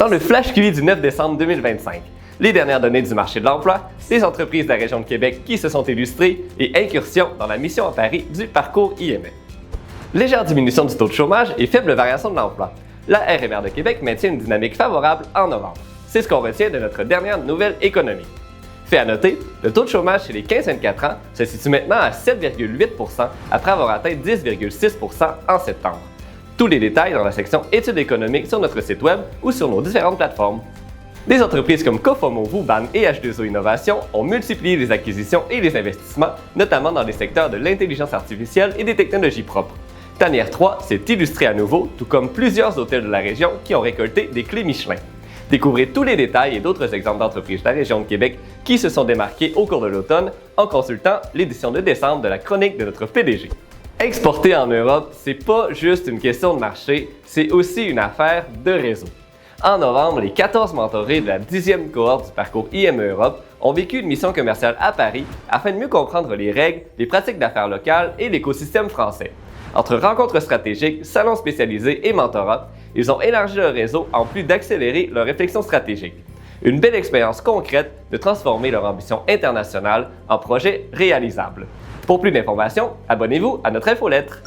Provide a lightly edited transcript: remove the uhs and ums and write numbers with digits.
Dans le Flash QI du 9 décembre 2025, les dernières données du marché de l'emploi, des entreprises de la région de Québec qui se sont illustrées et incursion dans la mission à Paris du parcours IME. Légère diminution du taux de chômage et faible variation de l'emploi. La RMR de Québec maintient une dynamique favorable en novembre. C'est ce qu'on retient de notre dernière nouvelle économique. Fait à noter, le taux de chômage chez les 15-24 ans se situe maintenant à 7,8 % après avoir atteint 10,6 % en septembre. Tous les détails dans la section études économiques sur notre site web ou sur nos différentes plateformes. Des entreprises comme Cofomo, Vuban et H2O Innovation ont multiplié les acquisitions et les investissements, notamment dans les secteurs de l'intelligence artificielle et des technologies propres. Tanière 3 s'est illustré à nouveau, tout comme plusieurs hôtels de la région qui ont récolté des clés Michelin. Découvrez tous les détails et d'autres exemples d'entreprises de la région de Québec qui se sont démarquées au cours de l'automne en consultant l'édition de décembre de la chronique de notre PDG. Exporter en Europe, c'est pas juste une question de marché, c'est aussi une affaire de réseau. En novembre, les 14 mentorés de la 10e cohorte du parcours IME Europe ont vécu une mission commerciale à Paris afin de mieux comprendre les règles, les pratiques d'affaires locales et l'écosystème français. Entre rencontres stratégiques, salons spécialisés et mentorats, ils ont élargi leur réseau en plus d'accélérer leur réflexion stratégique. Une belle expérience concrète de transformer leur ambition internationale en projet réalisable. Pour plus d'informations, abonnez-vous à notre infolettre.